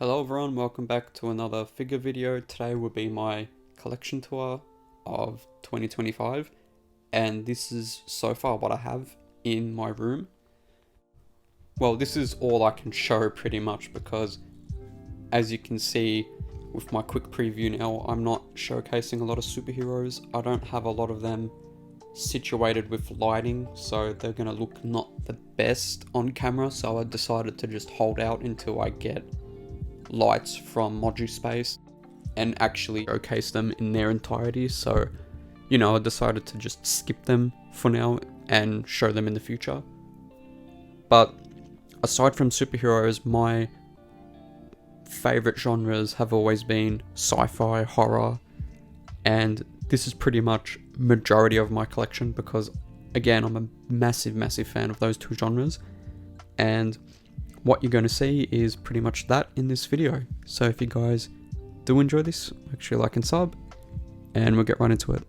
Hello everyone, welcome back to another figure video. Today will be my collection tour of 2025 and this is so far what I have in my room. Well, this is all I can show pretty much because as you can see with my quick preview now, I'm not showcasing a lot of superheroes. I don't have a lot of them situated with lighting, so they're going to look not the best on camera, so I decided to just hold out until I get lights from Montage By and actually showcase them in their entirety. So, I decided to just skip them for now and show them in the future. But aside from superheroes, my favorite genres have always been sci-fi, horror, and this is pretty much majority of my collection because, again, I'm a massive fan of those two genres, and what you're going to see is pretty much that in this video. So if you guys do enjoy this, make sure you like and sub, and we'll get right into it.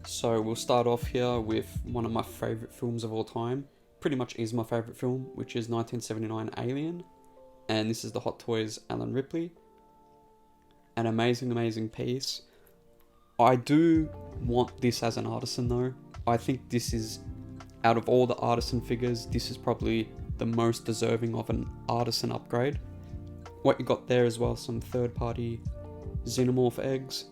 So we'll start off here with one of my favorite films of all time. Pretty much is my favorite film, which is 1979 Alien. And this is the Hot Toys Alan Ripley. An amazing piece. I do want this as an artisan though. I think this is, out of all the artisan figures, this is probably the most deserving of an artisan upgrade. What you got there as well, some third-party xenomorph eggs.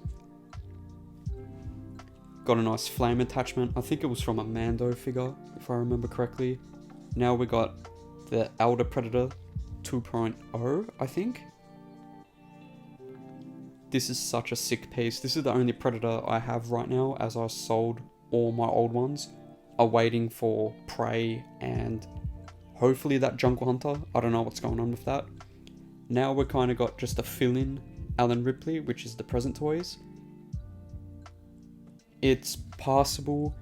Got a nice flame attachment. I think it was from a Mando figure, if I remember correctly. Now we got the Elder Predator 2.0, I think. This is such a sick piece. This is the only Predator I have right now, as I sold all my old ones, are waiting for Prey and hopefully that Jungle Hunter. I don't know what's going on with that. Now we're kind of got just a fill-in Alan Ripley, which is the present toys. It's passable.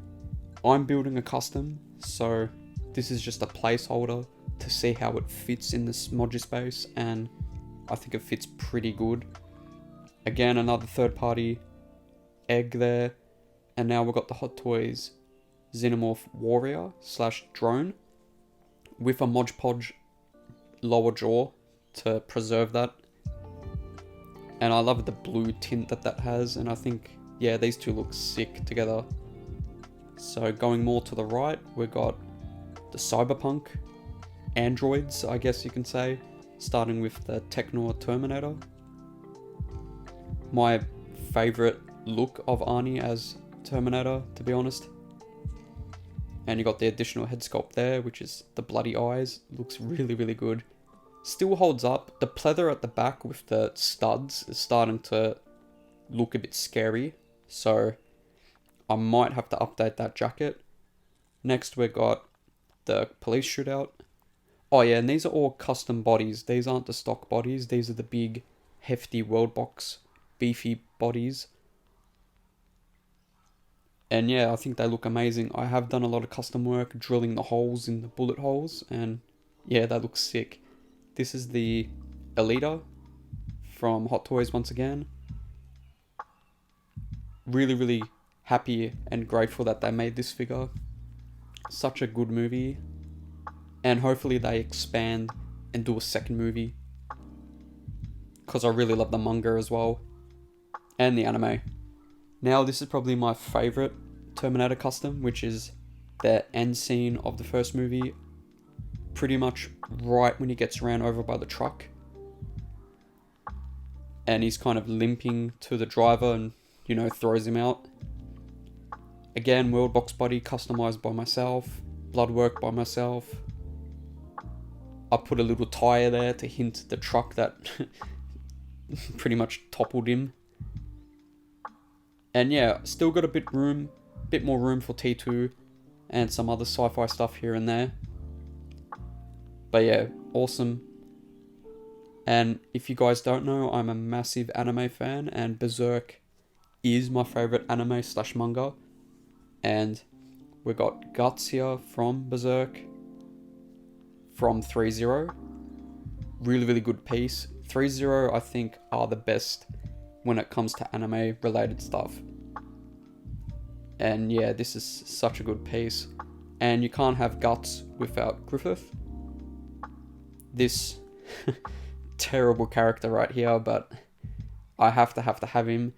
I'm building a custom, so this is just a placeholder to see how it fits in this Montage space, and I think it fits pretty good. Again, another third-party egg there, and now we've got the Hot Toys Xenomorph Warrior / drone with a Mod Podge lower jaw to preserve that. And I love the blue tint that has, and I think, yeah, these two look sick together. So going more to the right, we've got the cyberpunk androids, I guess you can say, starting with the Technor Terminator. My favorite look of Arnie as Terminator, to be honest. And you got the additional head sculpt there, which is the bloody eyes. Looks really good. Still holds up. The pleather at the back with the studs is starting to look a bit scary. So I might have to update that jacket. Next we got the police shootout. Oh yeah, and these are all custom bodies. These aren't the stock bodies. These are the big, hefty World Box, beefy bodies. And yeah, I think they look amazing. I have done a lot of custom work drilling the holes in the bullet holes, and yeah, they look sick. This is the Elita from Hot Toys once again. Really happy and grateful that they made this figure. Such a good movie. And hopefully they expand and do a second movie, because I really love the manga as well. And the anime. Now this is probably my favorite Terminator custom, which is the end scene of the first movie. Pretty much right when he gets ran over by the truck. And he's kind of limping to the driver and, throws him out. Again, World Box body customized by myself. Blood work by myself. I put a little tire there to hint the truck that pretty much toppled him. And yeah, still got a bit more room for T2 and some other sci-fi stuff here and there. But yeah, awesome. And if you guys don't know, I'm a massive anime fan, and Berserk is my favorite anime / manga. And we got Guts here from Berserk, from Threezero. Really good piece. Threezero, I think, are the best when it comes to anime related stuff. And yeah, this is such a good piece. And you can't have Guts without Griffith. this terrible character right here, but I have to have him.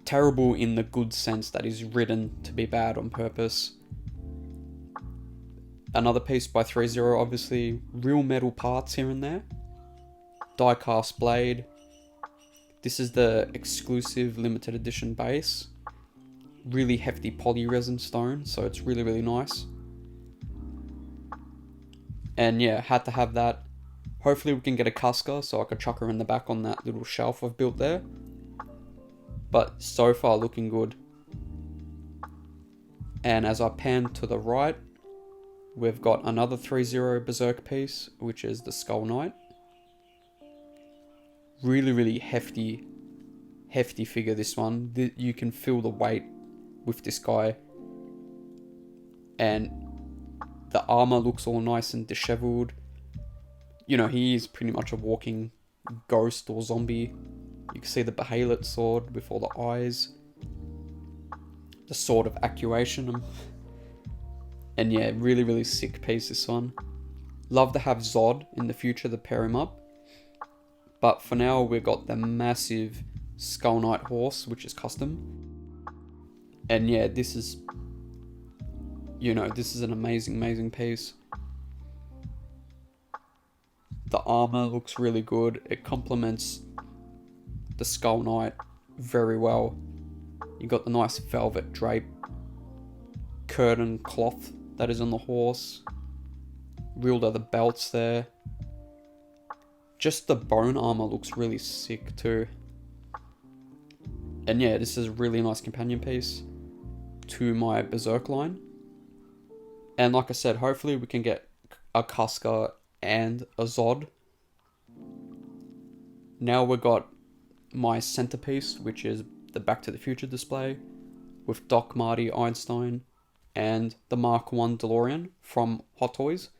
Terrible in the good sense that he's written to be bad on purpose. Another piece by Threezero, obviously, real metal parts here and there. Die-cast blade. This is the exclusive limited edition base. Really hefty poly resin stone, so it's really, really nice. And yeah, had to have that. Hopefully we can get a Casca so I could chuck her in the back on that little shelf I've built there. But so far looking good. And as I pan to the right, we've got another Threezero Berserk piece, which is the Skull Knight. Really, really hefty figure, this one. You can feel the weight with this guy. And the armor looks all nice and disheveled. You know, he is pretty much a walking ghost or zombie. You can see the Behelit sword with all the eyes. The sword of actuation. And yeah, really, really sick piece, this one. Love to have Zod in the future to pair him up. But for now, we've got the massive Skull Knight horse, which is custom. And yeah, this is, you know, this is an amazing, amazing piece. The armor looks really good. It complements the Skull Knight very well. You got the nice velvet drape curtain cloth that is on the horse. Real leather belts there. Just the bone armor looks really sick too. And yeah, this is a really nice companion piece to my Berserk line. And like I said, hopefully we can get a Casca and a Zod. Now we've got my centerpiece, which is the Back to the Future display with Doc, Marty, Einstein, and the Mark I DeLorean from Hot Toys.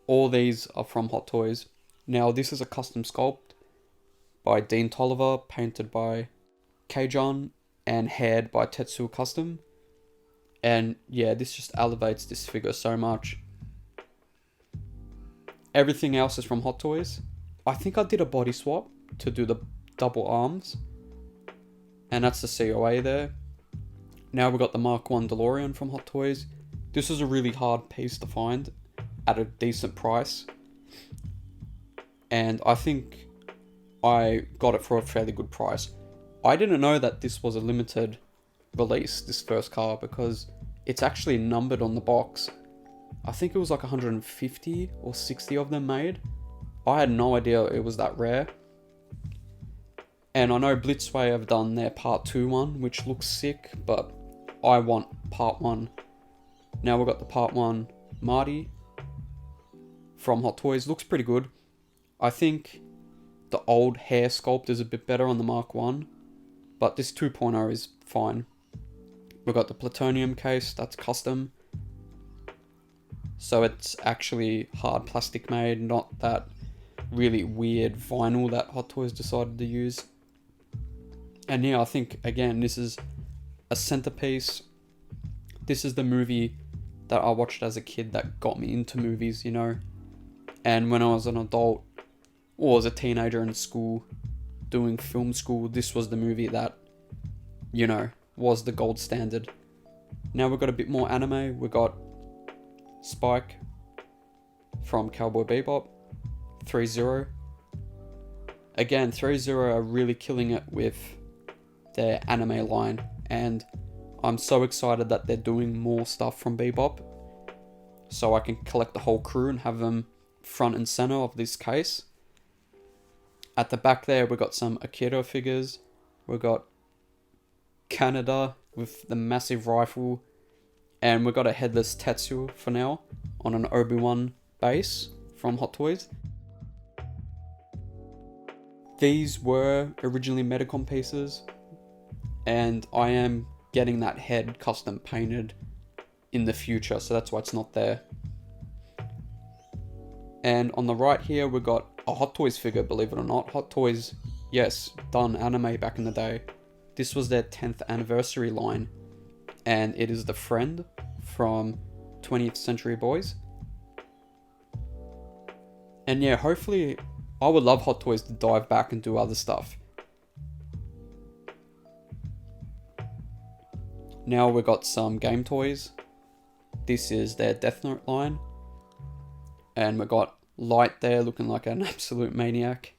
All these are from Hot Toys. Now this is a custom sculpt by Dean Tolliver, painted by Keijon, and haired by Tetsuo Custom. And yeah, this just elevates this figure so much. Everything else is from Hot Toys. I think I did a body swap to do the double arms. And that's the COA there. Now we've got the Mark I DeLorean from Hot Toys. This is a really hard piece to find at a decent price. And I think I got it for a fairly good price. I didn't know that this was a limited release, this first car, because it's actually numbered on the box. I think it was like 150 or 60 of them made. I had no idea it was that rare. And I know Blitzway have done their part 2 one, which looks sick, but I want part 1. Now we've got the part 1 Marty from Hot Toys. Looks pretty good. I think the old hair sculpt is a bit better on the Mark 1, but this 2.0 is fine. We've got the plutonium case, that's custom. So it's actually hard plastic made, not that really weird vinyl that Hot Toys decided to use. And yeah, I think, again, this is a centerpiece. This is the movie that I watched as a kid that got me into movies, you know. And when I was an adult, or as a teenager in school, doing film school, this was the movie that, you know, was the gold standard. Now we've got a bit more anime. We've got Spike from Cowboy Bebop, Threezero. Again, Threezero are really killing it with their anime line, and I'm so excited that they're doing more stuff from Bebop, so I can collect the whole crew and have them front and center of this case. At the back there, we've got some Akira figures. We've got Canada with the massive rifle, and we've got a headless Tetsuo for now on an Obi-Wan base from Hot Toys. These were originally Metacom pieces, and I am getting that head custom painted in the future, so that's why it's not there. And on the right here, we've got a Hot Toys figure, believe it or not. Hot Toys, yes, done anime back in the day. This was their 10th anniversary line, and it is the friend from 20th Century Boys. And yeah, hopefully, I would love Hot Toys to dive back and do other stuff. Now we've got some game toys. This is their Death Note line. And we got Light there looking like an absolute maniac.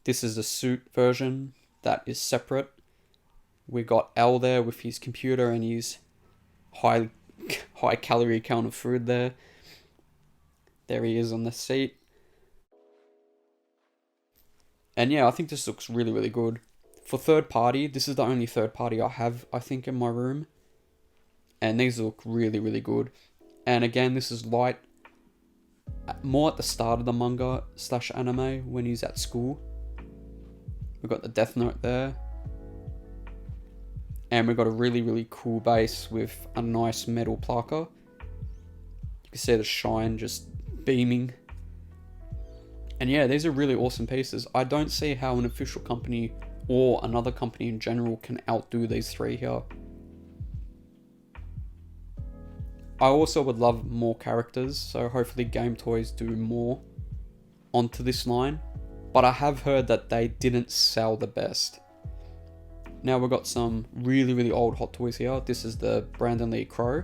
This is a suit version that is separate. We got L there with his computer and his high calorie count of food there. There he is on the seat. And yeah, I think this looks really, really good. For third party, this is the only third party I have, I think, in my room. And these look really, really good. And again, this is Light more at the start of the manga / anime when he's at school. We've got the Death Note there. And we've got a really, really cool base with a nice metal plaka. You can see the shine just beaming. And yeah, these are really awesome pieces. I don't see how an official company or another company in general can outdo these three here. I also would love more characters, so hopefully Game Toys do more onto this line. But I have heard that they didn't sell the best. Now we've got some really, really old Hot Toys here. This is the Brandon Lee Crow.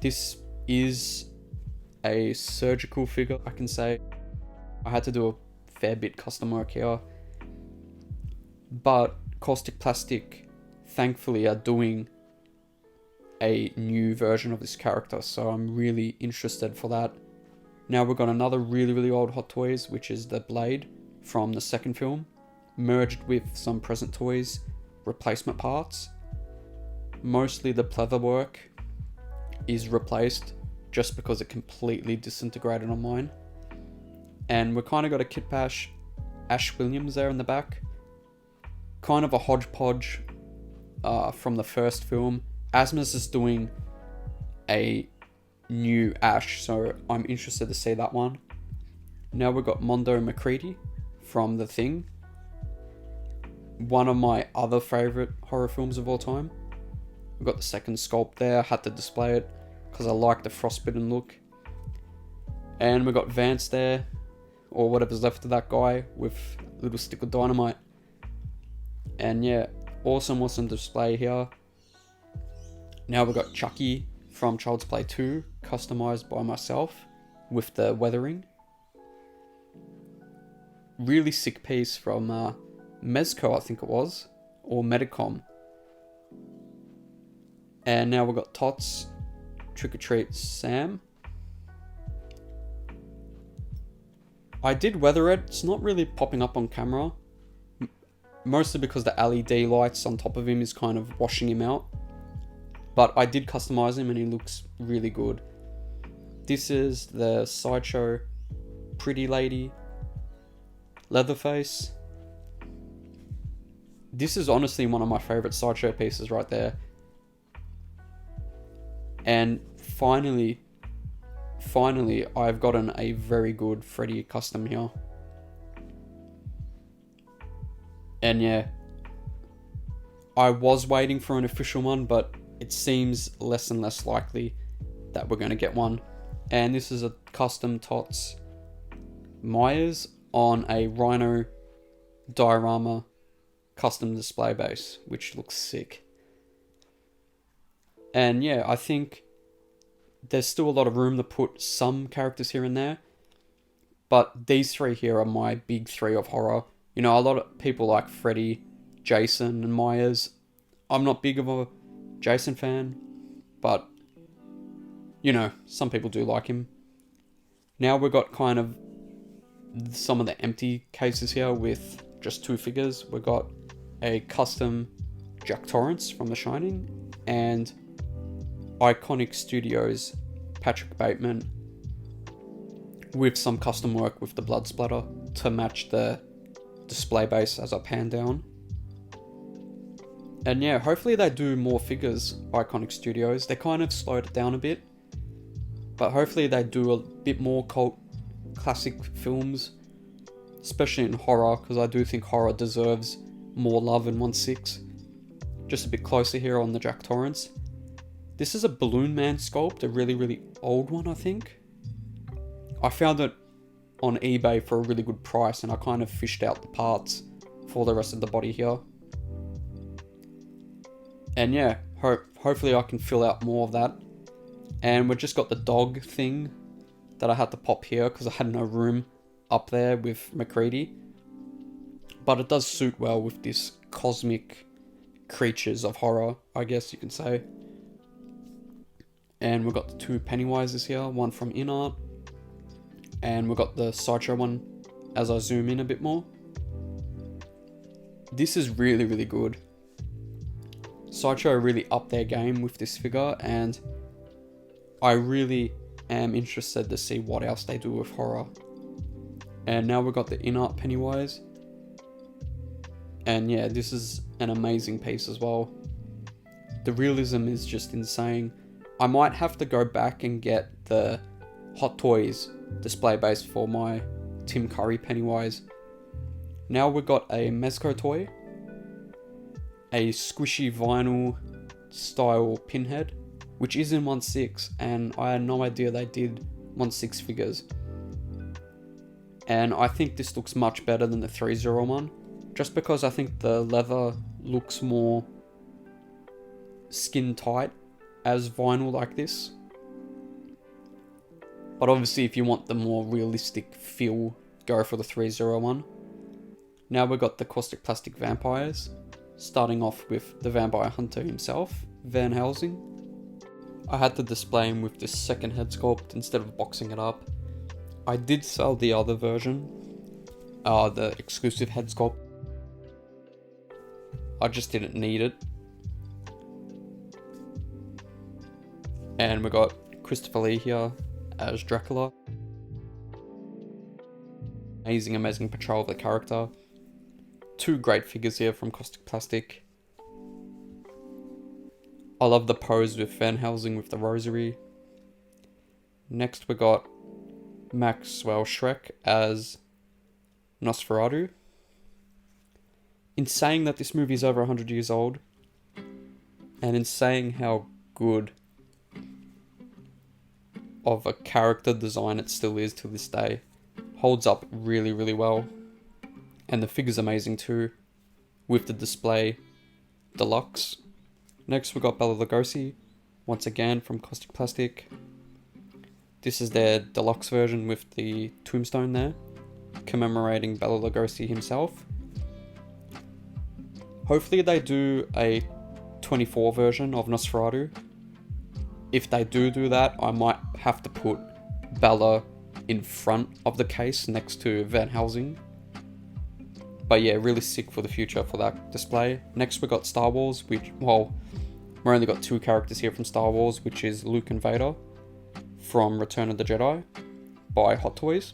This is a surgical figure, I can say. I had to do a fair bit custom work here. But Caustic Plastic, thankfully, are doing a new version of this character, so I'm really interested for that. Now we've got another really, really old Hot Toys, which is the Blade from the second film, merged with some present toys, replacement parts. Mostly the pleather work is replaced just because it completely disintegrated on mine. And we kind of got a Kit Bash Ash Williams there in the back. Kind of a hodgepodge from the first film. Asmus is doing a new Ash, so I'm interested to see that one. Now we've got Mondo McCready from The Thing. One of my other favourite horror films of all time. We've got the second sculpt there. I had to display it because I like the frostbitten look. And we got Vance there, or whatever's left of that guy, with a little stick of dynamite. And yeah, awesome display here. Now we've got Chucky from Child's Play 2, customized by myself with the weathering. Really sick piece from Mezco, I think it was, or Medicom. And now we've got Tots, Trick or Treat Sam. I did weather it. It's not really popping up on camera. Mostly because the LED lights on top of him is kind of washing him out. But I did customize him and he looks really good. This is the Sideshow Pretty Lady Leatherface. This is honestly one of my favorite Sideshow pieces right there. And finally, I've gotten a very good Freddy custom here. And yeah, I was waiting for an official one, but it seems less and less likely that we're going to get one. And this is a custom Tots Myers on a Rhino diorama custom display base, which looks sick. And yeah, I think there's still a lot of room to put some characters here and there, but these three here are my big three of horror. You know, a lot of people like Freddy, Jason, and Myers. I'm not big of a Jason fan, but you know, some people do like him. Now we've got kind of some of the empty cases here with just two figures. We've got a custom Jack Torrance from The Shining and Iconic Studios Patrick Bateman with some custom work with the blood splatter to match the display base as I pan down. And yeah, hopefully they do more figures, Iconic Studios. They kind of slowed it down a bit, but hopefully they do a bit more cult classic films, especially in horror, because I do think horror deserves more love in 1/6. Just a bit closer here on the Jack Torrance. This is a Balloon Man sculpt, a really, really old one, I think. I found it on eBay for a really good price, and I kind of fished out the parts for the rest of the body here. And yeah, hopefully I can fill out more of that. And we've just got the dog thing that I had to pop here because I had no room up there with MacReady. But it does suit well with this cosmic creatures of horror, I guess you can say. And we've got the two Pennywises here, one from InArt. And we've got the Sideshow one as I zoom in a bit more. This is really, really good. Sideshow really upped their game with this figure, and I really am interested to see what else they do with horror. And now we've got the InArt Pennywise. And yeah, this is an amazing piece as well. The realism is just insane. I might have to go back and get the Hot Toys display base for my Tim Curry Pennywise. Now we've got a Mezco toy, a squishy vinyl style pinhead, which is in 1/6, and I had no idea they did 1/6 figures. And I think this looks much better than the Threezero one, just because I think the leather looks more skin tight as vinyl like this. But obviously if you want the more realistic feel, go for the Threezero one. Now we've got the caustic plastic vampires, starting off with the vampire hunter himself, Van Helsing. I had to display him with this second head sculpt instead of boxing it up. I did sell the other version, the exclusive head sculpt. I just didn't need it. And we got Christopher Lee here as Dracula. Amazing portrayal of the character. Two great figures here from Caustic Plastic. I love the pose with Van Helsing with the rosary. Next we got Maxwell Schreck as Nosferatu. In saying that this movie is over 100 years old, and in saying how good of a character design it still is to this day, holds up really, really well. And the figure's amazing too, with the display deluxe. Next we got Bela Lugosi, once again from Caustic Plastic. This is their deluxe version with the tombstone there, commemorating Bela Lugosi himself. Hopefully they do a 24 version of Nosferatu. If they do that, I might have to put Bela in front of the case next to Van Helsing. But yeah, really sick for the future for that display. Next we got Star Wars, which, well, we've only got two characters here from Star Wars, which is Luke and Vader from Return of the Jedi by Hot Toys.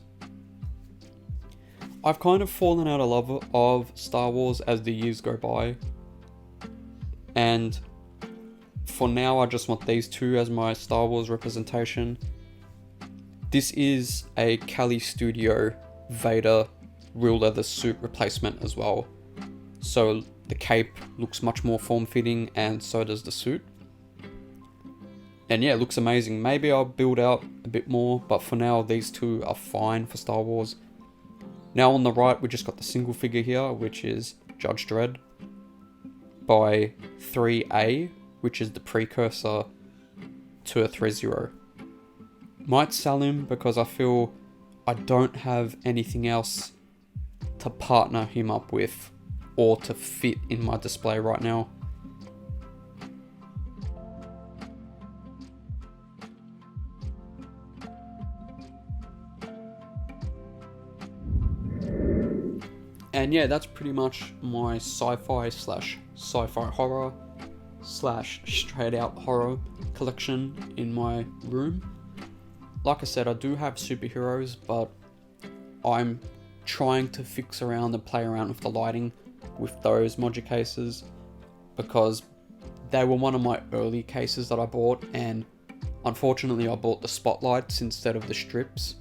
I've kind of fallen out of love of Star Wars as the years go by, and for now I just want these two as my Star Wars representation. This is a Cali Studio Vader real leather suit replacement as well, so the cape looks much more form-fitting, and so does the suit. And yeah, it looks amazing. Maybe I'll build out a bit more, but for now these two are fine for Star Wars. Now on the right we just got the single figure here, which is Judge Dredd by 3A, which is the precursor to a Threezero. Might sell him because I feel I don't have anything else to partner him up with or to fit in my display right now. And yeah, that's pretty much my sci-fi slash sci-fi horror slash straight out horror collection in my room. Like I said, I do have superheroes, but I'm trying to fix around and play around with the lighting with those modular cases, because they were one of my early cases that I bought, and unfortunately I bought the spotlights instead of the strips.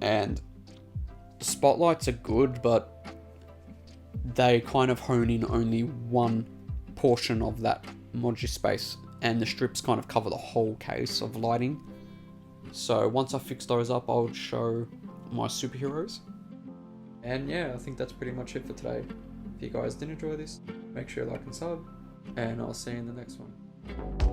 And the spotlights are good, but they kind of hone in only one portion of that modular space, and the strips kind of cover the whole case of lighting. So once I fix those up, I'll show my superheroes. And yeah, I think that's pretty much it for today. If you guys did enjoy this, make sure you like and sub, and I'll see you in the next one.